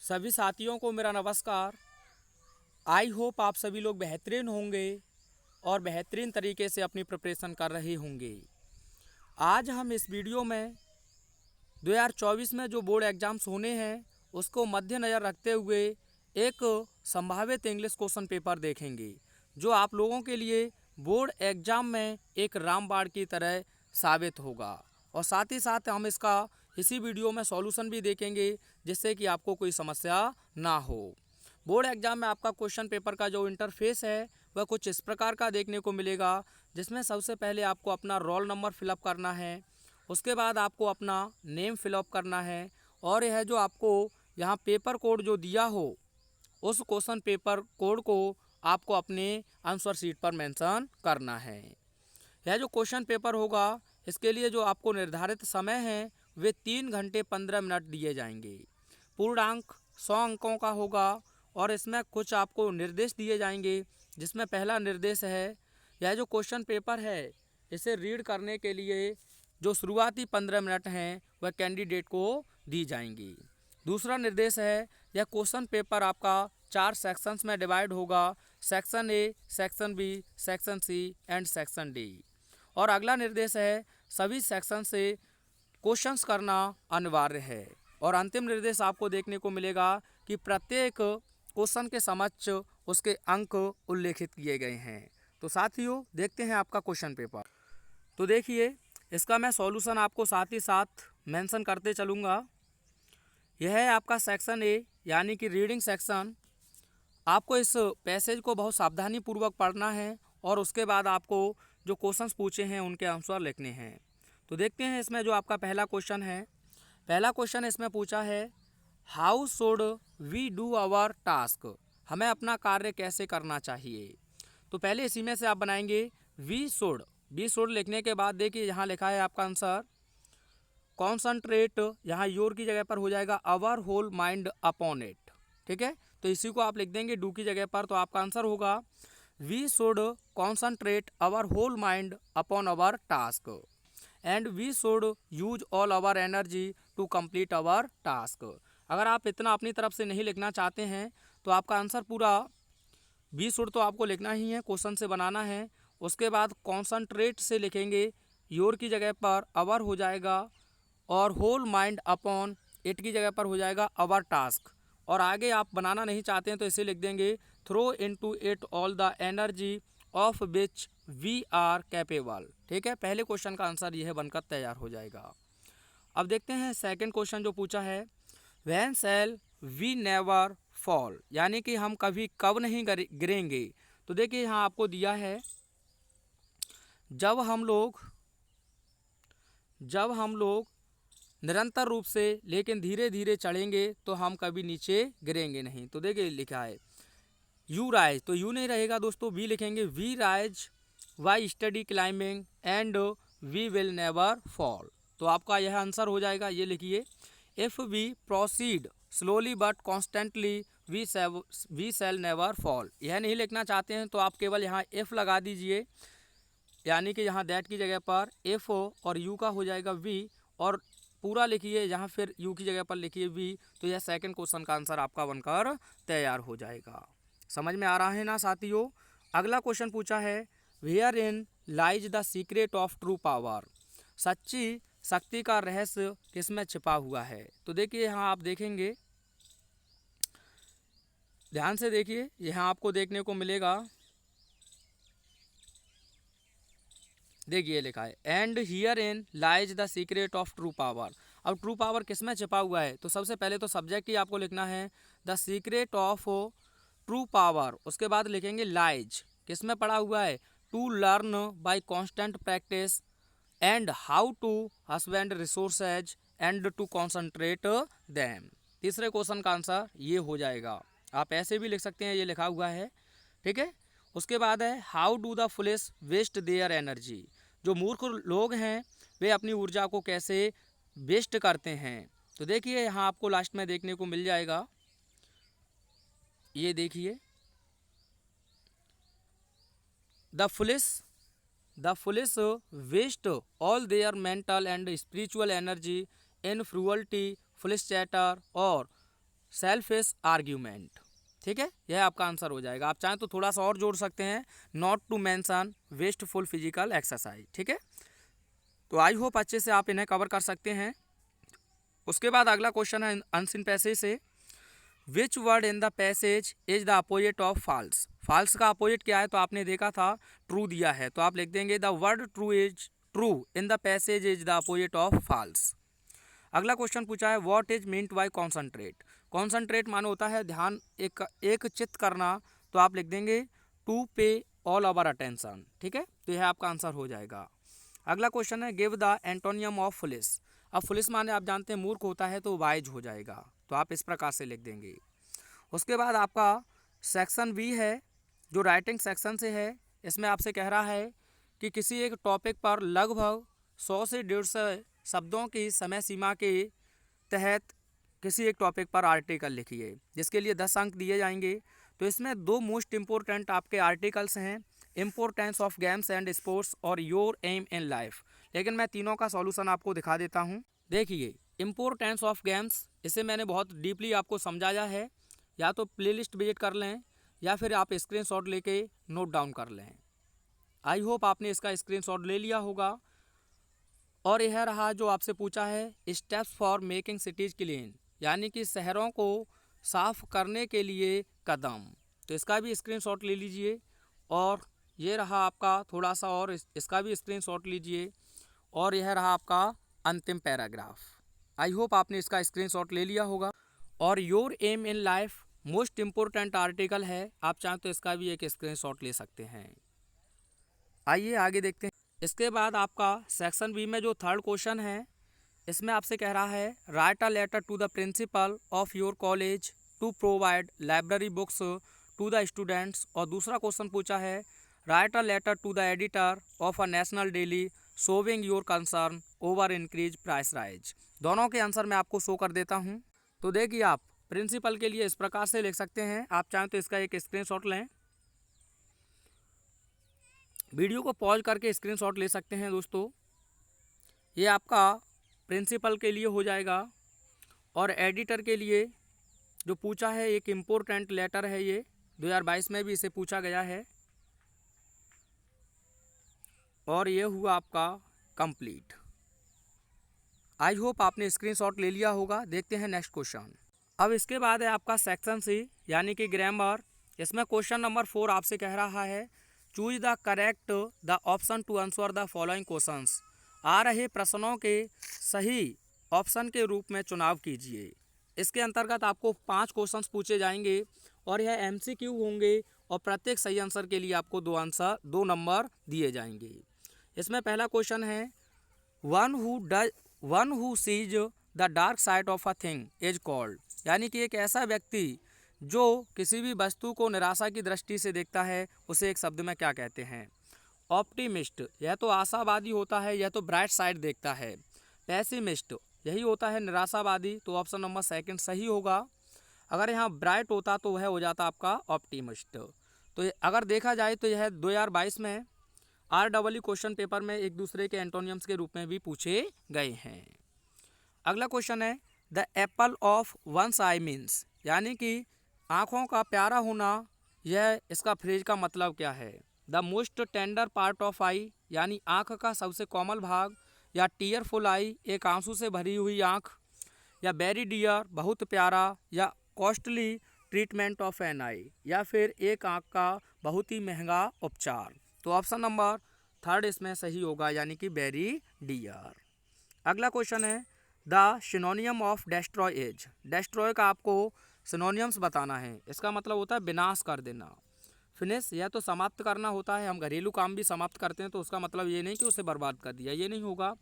सभी साथियों को मेरा नमस्कार। आई होप आप सभी लोग बेहतरीन होंगे और बेहतरीन तरीके से अपनी प्रिपरेशन कर रहे होंगे। आज हम इस वीडियो में 2024 में जो बोर्ड एग्ज़ाम्स होने हैं उसको मद्देनज़र रखते हुए एक संभावित इंग्लिश क्वेश्चन पेपर देखेंगे जो आप लोगों के लिए बोर्ड एग्ज़ाम में एक रामबाण की तरह साबित होगा। और साथ ही साथ हम इसका इसी वीडियो में सॉल्यूशन भी देखेंगे जिससे कि आपको कोई समस्या ना हो। बोर्ड एग्ज़ाम में आपका क्वेश्चन पेपर का जो इंटरफेस है वह कुछ इस प्रकार का देखने को मिलेगा, जिसमें सबसे पहले आपको अपना रोल नंबर फिलअप करना है, उसके बाद आपको अपना नेम फिलअप करना है और यह जो आपको यहाँ पेपर कोड जो दिया हो उस क्वेश्चन पेपर कोड को आपको अपने आंसर शीट पर मेंशन करना है। यह जो क्वेश्चन पेपर होगा इसके लिए जो आपको निर्धारित समय है वे 3 घंटे 15 मिनट दिए जाएंगे। पूर्णांक 100 अंकों का होगा और इसमें कुछ आपको निर्देश दिए जाएंगे, जिसमें पहला निर्देश है यह जो क्वेश्चन पेपर है इसे रीड करने के लिए जो शुरुआती 15 मिनट हैं वह कैंडिडेट को दी जाएंगी। दूसरा निर्देश है यह क्वेश्चन पेपर आपका 4 सेक्शंस में डिवाइड होगा, section A, section B, section C and section D. और अगला निर्देश है सभी सेक्शन से क्वेश्चंस करना अनिवार्य है। और अंतिम निर्देश आपको देखने को मिलेगा कि प्रत्येक क्वेश्चन के समक्ष उसके अंक उल्लेखित किए गए हैं। तो साथियों देखते हैं आपका क्वेश्चन पेपर। तो देखिए इसका मैं सॉल्यूशन आपको साथ ही साथ मेंशन करते चलूँगा। यह है आपका सेक्शन ए यानी कि रीडिंग सेक्शन। आपको इस पैसेज को बहुत सावधानी पूर्वक पढ़ना है और उसके बाद आपको जो क्वेश्चंस पूछे हैं उनके आंसर लिखने हैं। तो देखते हैं इसमें जो आपका पहला क्वेश्चन है। पहला क्वेश्चन इसमें पूछा है how should we do our task, हमें अपना कार्य कैसे करना चाहिए। तो पहले इसी में से आप बनाएंगे वी शुड लिखने के बाद देखिए यहाँ लिखा है आपका आंसर कॉन्सनट्रेट, यहाँ योर की जगह पर हो जाएगा our whole mind upon it. ठीक है, तो इसी को आप लिख देंगे डू की जगह पर, तो आपका आंसर होगा we should concentrate our whole mind upon our task and we should use all our energy to complete our task. अगर आप इतना अपनी तरफ से नहीं लिखना चाहते हैं तो आपका आंसर पूरा वी शुड तो आपको लिखना ही है, क्वेश्चन से बनाना है। उसके बाद कॉन्सनट्रेट से लिखेंगे, योर की जगह पर आवर हो जाएगा और होल माइंड अपॉन इट की जगह पर हो जाएगा आवर टास्क। और आगे आप बनाना नहीं चाहते हैं तो इसे लिख देंगे throw into it all the energy of which we are capable. ठीक है, पहले क्वेश्चन का आंसर यह बनकर तैयार हो जाएगा। अब देखते हैं सेकंड क्वेश्चन जो पूछा है when shall we never fall, यानी कि हम कभी कब नहीं गिरेंगे। तो देखिए यहाँ आपको दिया है जब हम लोग निरंतर रूप से लेकिन धीरे धीरे चढ़ेंगे तो हम कभी नीचे गिरेंगे नहीं। तो देखिए लिखा है यू राइज, तो यू नहीं रहेगा दोस्तों, वी लिखेंगे we rise by steady climbing and we will never fall. तो आपका यह आंसर हो जाएगा, ये लिखिए if we proceed slowly but constantly we shall never fall. यह नहीं लिखना चाहते हैं तो आप केवल यहाँ इफ़ लगा दीजिए, यानी कि यहाँ दैट की जगह पर इफ़ और यू का हो जाएगा वी और पूरा लिखिए, यहाँ फिर यू की जगह पर लिखिए वी। तो यह सेकंड क्वेश्चन का आंसर आपका बनकर तैयार हो जाएगा। समझ में आ रहा है ना साथियों। अगला क्वेश्चन पूछा है wherein lies the secret of true power, सच्ची शक्ति का रहस्य किसमें छिपा हुआ है। तो देखिए यहाँ आप देखेंगे, ध्यान से देखिए, यहाँ आपको देखने को मिलेगा, देखिए लिखा है and here in lies the secret of true power. अब ट्रू पावर किसमें छिपा हुआ है, तो सबसे पहले तो सब्जेक्ट ही आपको लिखना है the secret of true power. उसके बाद लिखेंगे लाइज किसमें पड़ा हुआ है, to learn by constant practice and how to husband resources and to concentrate them. तीसरे क्वेश्चन का आंसर ये हो जाएगा, आप ऐसे भी लिख सकते हैं, ये लिखा हुआ है। ठीक है, उसके बाद है how do the foolish waste their energy, जो मूर्ख लोग हैं वे अपनी ऊर्जा को कैसे वेस्ट करते हैं। तो देखिए यहाँ आपको लास्ट में देखने को मिल जाएगा, ये देखिए the foolish waste all their mental and spiritual energy in frivolity, foolish chatter और सेल्फिश आर्ग्यूमेंट। ठीक है, यह आपका आंसर हो जाएगा। आप चाहें तो थोड़ा सा और जोड़ सकते हैं, not to mention wasteful physical exercise. ठीक है, तो आई होप अच्छे से आप इन्हें कवर कर सकते हैं। उसके बाद अगला क्वेश्चन है अनसीन पैसेज से, which word in the passage is the opposite of false. False का अपोजिट क्या है, तो आपने देखा था ट्रू दिया है, तो आप लिख देंगे the word true in the passage is the opposite of false. अगला क्वेश्चन पूछा है, what is meant by concentrate. Concentrate माने होता है ध्यान एक चित्त करना, तो आप लिख देंगे टू पे ऑल आवर अटेंशन। ठीक है, तो यह आपका आंसर हो जाएगा। अगला क्वेश्चन है, give the antonym of foolish. अब फुलिस माने आप जानते हैं मूर्ख होता है, तो वाइज हो जाएगा, तो आप इस प्रकार से लिख देंगे। उसके बाद आपका सेक्शन बी है, जो राइटिंग सेक्शन से है। इसमें आपसे कह रहा है कि किसी एक टॉपिक पर लगभग 100 से 150 शब्दों की समय सीमा के तहत किसी एक टॉपिक पर आर्टिकल लिखिए, जिसके लिए 10 अंक दिए जाएंगे। तो इसमें दो मोस्ट इम्पोर्टेंट आपके आर्टिकल्स हैं, importance of games and sports और योर एम इन लाइफ। लेकिन मैं तीनों का सॉल्यूशन आपको दिखा देता हूँ। देखिए, इम्पोर्टेंस ऑफ गेम्स, इसे मैंने बहुत डीपली आपको समझाया है, या तो प्लेलिस्ट विजिट कर लें या फिर आप स्क्रीनशॉट लेके नोट डाउन कर लें। आई होप आपने इसका स्क्रीनशॉट ले लिया होगा। और यह रहा जो आपसे पूछा है, steps for making cities clean, यानी कि शहरों को साफ करने के लिए कदम, तो इसका भी स्क्रीनशॉट ले लीजिए। और ये रहा आपका थोड़ा सा और इसका भी स्क्रीनशॉट लीजिए। और यह रहा आपका अंतिम पैराग्राफ। आई होप आपने इसका स्क्रीनशॉट ले लिया होगा। और your aim in life most important article है, आप चाहें तो इसका भी एक स्क्रीनशॉट ले सकते हैं। आइए आगे देखते हैं। इसके बाद आपका सेक्शन बी में जो थर्ड क्वेश्चन है, इसमें आपसे कह रहा है, write a letter to the principal of your college to provide library books to the students. और दूसरा क्वेश्चन पूछा है, write a letter to the editor of a national daily showing your concern over increase price rise. दोनों के answer मैं आपको show कर देता हूँ। तो देखिए, आप प्रिंसिपल के लिए इस प्रकार से लिख सकते हैं, आप चाहें तो इसका एक स्क्रीनशॉट लें, वीडियो को पॉज करके स्क्रीनशॉट ले सकते हैं दोस्तों। ये आपका प्रिंसिपल के लिए हो जाएगा। और एडिटर के लिए जो पूछा है, एक इम्पोर्टेंट लेटर है, ये 2022 में भी इसे पूछा गया है। और ये हुआ आपका कंप्लीट। आई होप आपने स्क्रीनशॉट ले लिया होगा। देखते हैं नेक्स्ट क्वेश्चन। अब इसके बाद है आपका सेक्शन सी, यानी कि ग्रामर। इसमें क्वेश्चन नंबर 4 आपसे कह रहा है, choose the correct the option to answer the following questions. आ रहे प्रश्नों के सही ऑप्शन के रूप में चुनाव कीजिए। इसके अंतर्गत आपको 5 क्वेश्चंस पूछे जाएंगे और यह एमसीक्यू होंगे, और प्रत्येक सही आंसर के लिए आपको 2 नंबर दिए जाएंगे। इसमें पहला क्वेश्चन है, one who seize the dark side of a thing is called, यानी कि एक ऐसा व्यक्ति जो किसी भी वस्तु को निराशा की दृष्टि से देखता है, उसे एक शब्द में क्या कहते हैं। ऑप्टिमिस्ट, यह तो आशावादी होता है, यह तो ब्राइट साइड देखता है। पैसिमिस्ट, यही होता है निराशावादी, तो ऑप्शन नंबर 2 सही होगा। अगर यहाँ ब्राइट होता तो वह हो जाता आपका ऑप्टिमिस्ट। तो अगर देखा जाए तो यह 2022 में REE क्वेश्चन पेपर में एक दूसरे के एंटोनियम्स के रूप में भी पूछे गए हैं। अगला क्वेश्चन है, the apple of one's eye means, यानी कि आँखों का प्यारा होना, यह इसका फ्रेज का मतलब क्या है। The most tender part of eye, यानी आँख का सबसे कोमल भाग, या टीयरफुल आई, एक आंसू से भरी हुई आँख, या वेरी डियर, बहुत प्यारा, या कॉस्टली ट्रीटमेंट ऑफ एन आई, या फिर एक आँख का बहुत ही महंगा उपचार। तो ऑप्शन नंबर 3 इसमें सही होगा, यानी कि वेरी डियर। अगला क्वेश्चन है, the सिनोनियम of destroy is. Destroy का आपको सिनोनियम्स बताना है। इसका मतलब होता है विनाश कर देना। फिनिश, यह तो समाप्त करना होता है, हम घरेलू काम भी समाप्त करते हैं, तो उसका मतलब ये नहीं कि उसे बर्बाद कर दिया, ये नहीं होगा।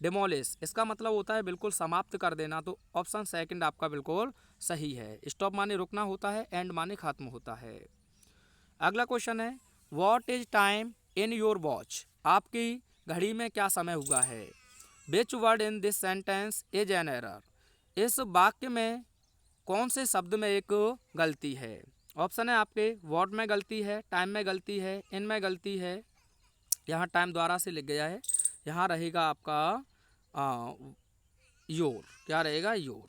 डिमोलिश, इसका मतलब होता है बिल्कुल समाप्त कर देना, तो ऑप्शन 2 आपका बिल्कुल सही है। स्टॉप माने रुकना होता है, एंड माने खत्म होता है। अगला क्वेश्चन है, what is time in your watch, आपकी घड़ी में क्या समय हुआ है। विच word in this sentence is an error, इस वाक्य में कौन से शब्द में एक गलती है। ऑप्शन है आपके, व्हाट में गलती है, टाइम में गलती है, इन में गलती है। यहाँ टाइम द्वारा से लिख गया है, यहाँ रहेगा आपका योर, क्या रहेगा योर।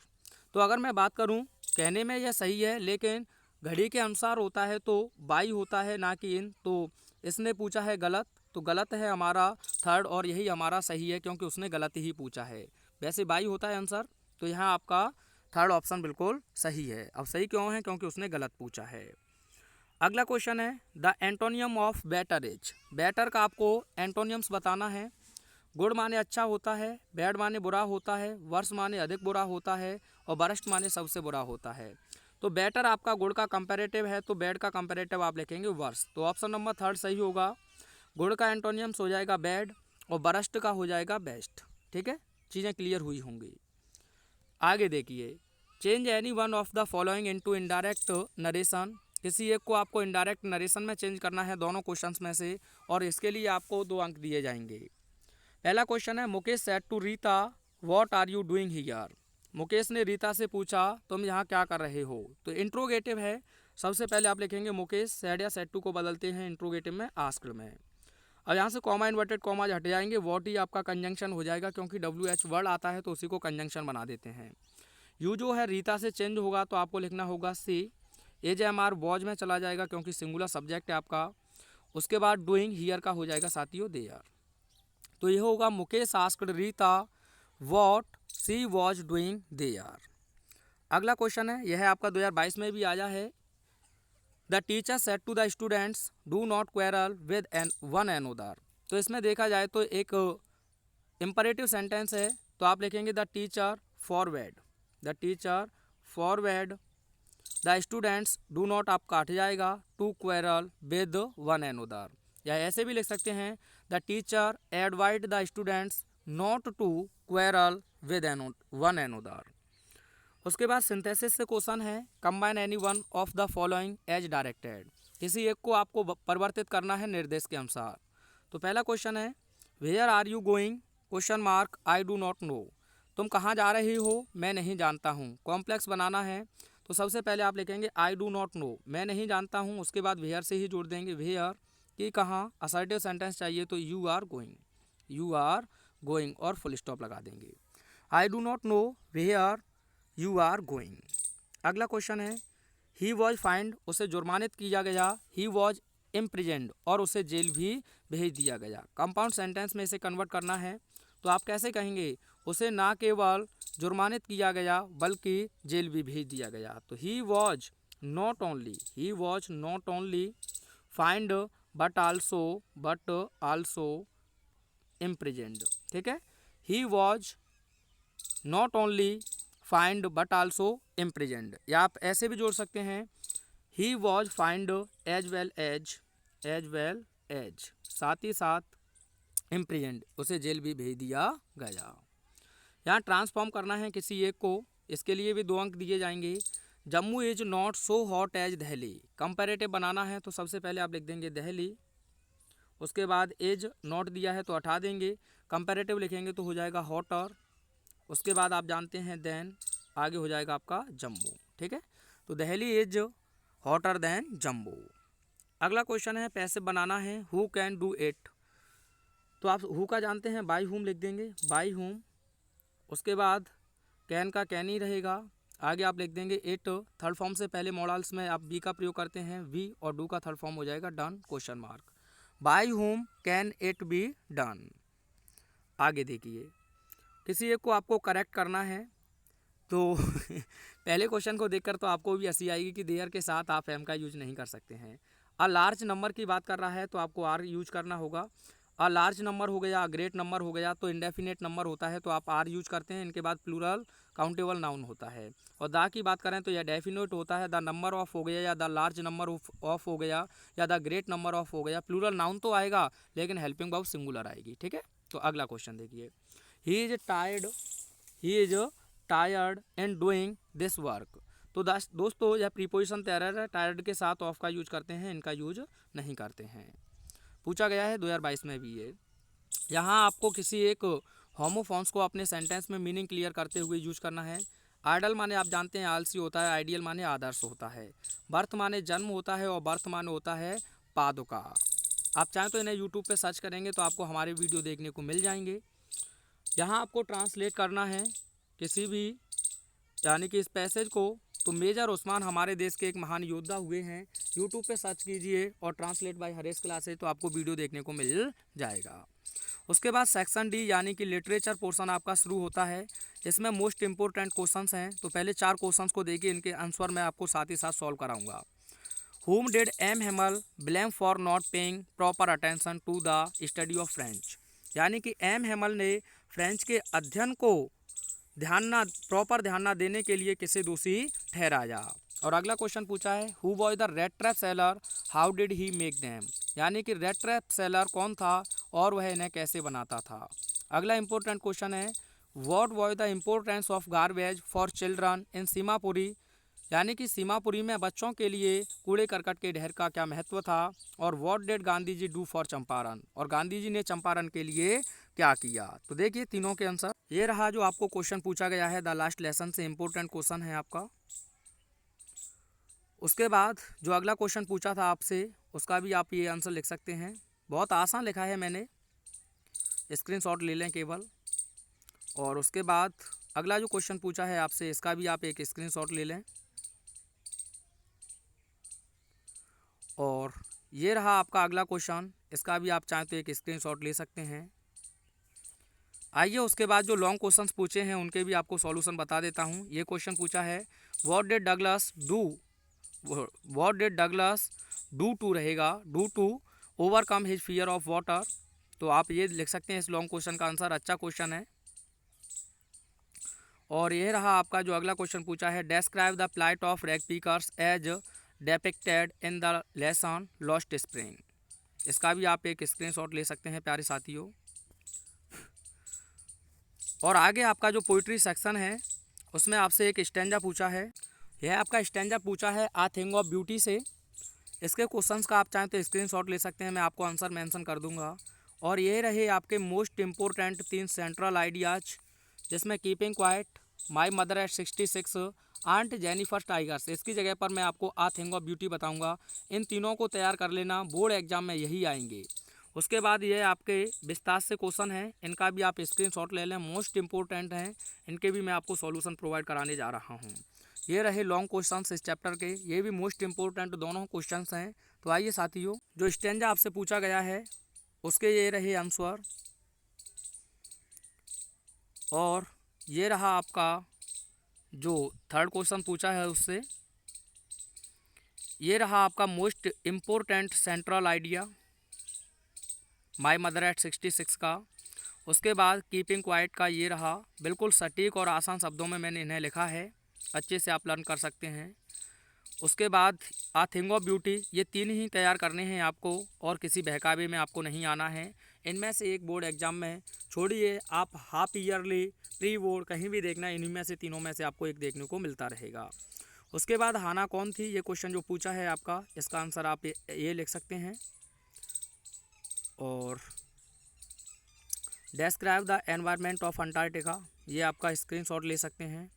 तो अगर मैं बात करूँ कहने में यह सही है, लेकिन घड़ी के अनुसार होता है तो बाई होता है ना कि इन। तो इसने पूछा है गलत, तो गलत है हमारा थर्ड, और यही हमारा सही है क्योंकि उसने गलत ही पूछा है। वैसे बाई होता है आंसर, तो यहाँ आपका थर्ड ऑप्शन बिल्कुल सही है। अब सही क्यों है? क्योंकि उसने गलत पूछा है। अगला क्वेश्चन है the antonym of better is. Better का आपको एंटोनियम्स बताना है। गुड माने अच्छा होता है, बैड माने बुरा होता है, वर्स माने अधिक बुरा होता है, और बरस्ट माने सबसे बुरा होता है। तो बेटर आपका गुड का कंपैरेटिव है, तो बैड का कंपैरेटिव आप लिखेंगे वर्स। तो ऑप्शन नंबर थर्ड सही होगा। गुड का एंटोनियम्स हो जाएगा बैड, और बरस्ट का हो जाएगा बेस्ट। ठीक है, चीज़ें क्लियर हुई होंगी। आगे देखिए, change any one of the following into indirect narration. किसी एक को आपको इनडायरेक्ट नरेशन में चेंज करना है दोनों क्वेश्चंस में से, और इसके लिए आपको 2 अंक दिए जाएंगे। पहला क्वेश्चन है Mukesh said to Rita what are you doing here. Mukesh ने रीता से पूछा तुम यहाँ क्या कर रहे हो। तो इंट्रोगेटिव है, सबसे पहले आप लिखेंगे मुकेश, सेड या सेड टू को बदलते हैं इंट्रोगेटिव में आस्क्ड में। अब यहाँ से कॉमा इन्वर्टेड कॉमा हट जाएंगे, व्हाट ही आपका कंजंक्शन हो जाएगा क्योंकि WH वर्ड आता है तो उसी को कंजंक्शन बना देते हैं। यू जो है रीता से चेंज होगा तो आपको लिखना होगा सी। AJMR वॉज में चला जाएगा क्योंकि सिंगुलर सब्जेक्ट है आपका। उसके बाद डूइंग हियर का हो जाएगा साथियों देयर। तो यह होगा Mukesh asked Rita what she was doing there. अगला क्वेश्चन है, यह आपका 2022 में भी आया है। The teacher said to the students do not quarrel with one another. तो इसमें देखा जाए तो एक इम्परेटिव सेंटेंस है, तो आप लिखेंगे the teacher forbade. The teacher forbade the students do not आपका हट जाएगा to quarrel with one another, या ऐसे भी लिख सकते हैं द टीचर एडवाइड the students not to quarrel with one another. उसके बाद सिंथेसिस से क्वेश्चन है combine any one of the following as directed. किसी एक को आपको परिवर्तित करना है निर्देश के अनुसार। तो पहला क्वेश्चन है where are you going question mark I do not know. तुम कहाँ जा रही हो, मैं नहीं जानता हूँ। कॉम्प्लेक्स बनाना है तो सबसे पहले आप लिखेंगे आई डू नॉट नो, मैं नहीं जानता हूँ। उसके बाद वेयर से ही जोड़ देंगे, वेयर कि कहाँ, असर्टिव सेंटेंस चाहिए तो you are going, you are going और फुल स्टॉप लगा देंगे। I do not know where you are going. अगला क्वेश्चन है ही वॉज फाइंड, उसे जुर्मानित किया गया। ही वॉज इम्प्रिजेंड, और उसे जेल भी भेज दिया गया। कंपाउंड सेंटेंस में इसे कन्वर्ट करना है तो आप कैसे कहेंगे, उसे ना केवल जुर्मानित किया गया बल्कि जेल भी भेज दिया गया। तो he was not only fined but also imprisoned. ठीक है, he was not only fined but also imprisoned, या आप ऐसे भी जोड़ सकते हैं he was fined as well as, साथ ही साथ इम्प्रिजेंड, उसे जेल भी भेज दिया गया। यहाँ ट्रांसफॉर्म करना है किसी एक को, इसके लिए भी 2 अंक दिए जाएंगे। Jammu is not so hot as Delhi. Comparative बनाना है तो सबसे पहले आप लिख देंगे दिल्ली, उसके बाद इज नॉट दिया है तो हटा देंगे, कंपैरेटिव लिखेंगे तो हो जाएगा हॉटर। उसके बाद आप जानते हैं देन आगे हो जाएगा आपका जम्मू। ठीक है, तो Delhi is hotter then Jammu. अगला क्वेश्चन है पैसिव बनाना है हु कैन डू इट। तो आप हु का जानते हैं बाई हुम लिख देंगे, बाई हुम। उसके बाद कैन का कैन ही रहेगा, आगे आप लिख देंगे इट। थर्ड फॉर्म से पहले मॉडल्स में आप बी का प्रयोग करते हैं वी, और डू का थर्ड फॉर्म हो जाएगा डन क्वेश्चन मार्क। बाई हुम कैन इट बी डन। आगे देखिए, किसी एक को आपको करेक्ट करना है तो पहले क्वेश्चन को देखकर तो आपको भी हंसी आएगी कि देयर के साथ आप एम का यूज नहीं कर सकते हैं। अ लार्ज नंबर की बात कर रहा है तो आपको आर यूज करना होगा। अ लार्ज नंबर हो गया, ग्रेट नंबर हो गया तो इंडेफिनेट नंबर होता है तो आप आर यूज करते हैं। इनके बाद प्लूरल काउंटेबल नाउन होता है। और द की बात करें तो यह डेफिनेट होता है, द नंबर ऑफ हो गया या द लार्ज नंबर ऑफ हो गया या द ग्रेट नंबर ऑफ हो गया। प्लूरल नाउन तो आएगा लेकिन हेल्पिंग वर्ब सिंगुलर आएगी। ठीक है, तो अगला क्वेश्चन देखिए he is tired in doing this work. तो दोस्तों यह प्रीपोजिशन तैयार है, टायर्ड के साथ ऑफ का यूज करते हैं, इनका यूज नहीं करते हैं। पूछा गया है 2022 में भी ये। यहाँ आपको किसी एक होमोफॉन्स को अपने सेंटेंस में मीनिंग क्लियर करते हुए यूज करना है। आइडल माने आप जानते हैं आलसी होता है, आइडियल माने आदर्श होता है, बर्थ माने जन्म होता है और बर्थ माने होता है पादुका। आप चाहें तो इन्हें यूट्यूब पे सर्च करेंगे तो आपको हमारे वीडियो देखने को मिल जाएंगे। यहाँ आपको ट्रांसलेट करना है किसी भी, यानी कि इस पैसेज को तो मेजर उस्मान हमारे देश के एक महान योद्धा हुए हैं। यूट्यूब पे सर्च कीजिए और ट्रांसलेट बाय हरेश क्लासेज, तो आपको वीडियो देखने को मिल जाएगा। उसके बाद सेक्शन डी यानी कि लिटरेचर पोर्शन आपका शुरू होता है। इसमें मोस्ट इंपोर्टेंट क्वेश्चंस हैं, तो पहले 4 क्वेश्चंस को देखिए, इनके आंसर मैं आपको साथ ही साथ सॉल्व कराऊंगा। Whom did M. Hamel blame for not paying proper attention to the study of French? यानी कि एम हेमल ने फ्रेंच के अध्ययन को प्रॉपर ध्यान ना देने के लिए किसे दोषी ठहराया। और अगला क्वेश्चन पूछा है who was the red trap seller, how did he make them? यानी कि रेड ट्रैप सेलर कौन था और वह इन्हें कैसे बनाता था। अगला इंपॉर्टेंट क्वेश्चन है what was the importance of garbage for children in Seemapuri? यानी कि सीमापुरी में बच्चों के लिए कूड़े करकट के ढेर का क्या महत्व था। और what did Gandhi ji do for Champaran? और गांधी जी ने चंपारण के लिए क्या किया। तो देखिए तीनों के आंसर ये रहा जो आपको क्वेश्चन पूछा गया है द लास्ट लेसन से, इम्पोर्टेंट क्वेश्चन है आपका। उसके बाद जो अगला क्वेश्चन पूछा था आपसे, उसका भी आप ये आंसर लिख सकते हैं। बहुत आसान लिखा है मैंने, स्क्रीनशॉट ले लें केवल। और उसके बाद अगला जो क्वेश्चन पूछा है आपसे, इसका भी आप एक स्क्रीनशॉट ले लें। और ये रहा आपका अगला क्वेश्चन, इसका भी आप चाहें तो एक स्क्रीनशॉट ले सकते हैं। आइए उसके बाद जो लॉन्ग क्वेश्चंस पूछे हैं उनके भी आपको सॉल्यूशन बता देता हूँ। ये क्वेश्चन पूछा है what did Douglas do to रहेगा, do to overcome his fear of water. तो आप ये लिख सकते हैं इस लॉन्ग क्वेश्चन का आंसर, अच्छा क्वेश्चन है। और ये रहा आपका जो अगला क्वेश्चन पूछा है describe the plight of rag pickers as depicted in the lesson Lost Spring. इसका भी आप एक स्क्रीनशॉट ले सकते हैं प्यारे साथियों। और आगे आपका जो पोइट्री सेक्शन है उसमें आपसे एक स्टैंजा पूछा है। यह आपका स्टैंजा पूछा है आ थिंग ऑफ ब्यूटी से। इसके क्वेश्चंस का आप चाहें तो स्क्रीनशॉट ले सकते हैं, मैं आपको आंसर मेंशन कर दूंगा। और ये रहे आपके मोस्ट इम्पोर्टेंट 3 सेंट्रल आइडियाज, जिसमें keeping quiet, my mother at 66, aunt Jennifer tigers. इसकी जगह पर मैं आपको आ थिंग ऑफ ब्यूटी बताऊंगा। इन तीनों को तैयार कर लेना, बोर्ड एग्जाम में यही आएंगे। उसके बाद ये आपके विस्तार से क्वेश्चन हैं, इनका भी आप स्क्रीनशॉट ले लें, मोस्ट इंपॉर्टेंट हैं, इनके भी मैं आपको सॉल्यूशन प्रोवाइड कराने जा रहा हूँ। ये रहे लॉन्ग क्वेश्चंस इस चैप्टर के, ये भी मोस्ट इंपॉर्टेंट दोनों क्वेश्चंस हैं। तो आइए साथियों, जो स्टैंजा आपसे पूछा गया है उसके ये रहे आंसर। और ये रहा आपका जो थर्ड क्वेश्चन पूछा है उससे, ये रहा आपका most important central idea my mother at 66 का। उसके बाद कीपिंग क्वाइट का ये रहा, बिल्कुल सटीक और आसान शब्दों में मैंने इन्हें लिखा है, अच्छे से आप लर्न कर सकते हैं। उसके बाद आ थिंग ऑफ ब्यूटी, ये 3 ही तैयार करने हैं आपको और किसी बहकावे में आपको नहीं आना है। इनमें से एक बोर्ड एग्जाम में छोड़िए, आप हाफ ईयरली प्री बोर्ड कहीं भी देखना, इन्हीं में से तीनों में से आपको एक देखने को मिलता रहेगा। उसके बाद हाना कौन थी, ये क्वेश्चन जो पूछा है आपका, इसका आंसर आप ये लिख सकते हैं। और describe the environment of Antarctica, ये आपका स्क्रीनशॉट ले सकते हैं।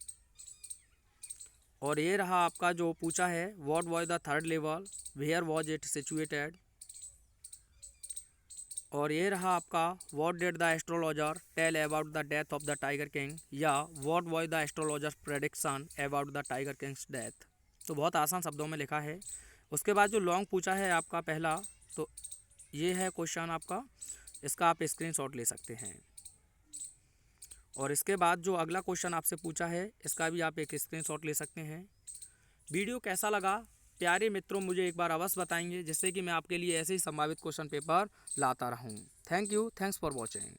और ये रहा आपका जो पूछा है what was the third level, where was it situated. और ये रहा आपका what did the astrologer tell about the death of the tiger king, या what was the astrologer prediction about the tiger king's death. तो बहुत आसान शब्दों में लिखा है। उसके बाद जो लॉन्ग पूछा है आपका पहला, तो ये है क्वेश्चन आपका, इसका आप स्क्रीनशॉट ले सकते हैं। और इसके बाद जो अगला क्वेश्चन आपसे पूछा है, इसका भी आप एक स्क्रीनशॉट ले सकते हैं। वीडियो कैसा लगा प्यारे मित्रों मुझे एक बार अवश्य बताएंगे, जिससे कि मैं आपके लिए ऐसे ही संभावित क्वेश्चन पेपर लाता रहूं। Thank you, thanks for watching.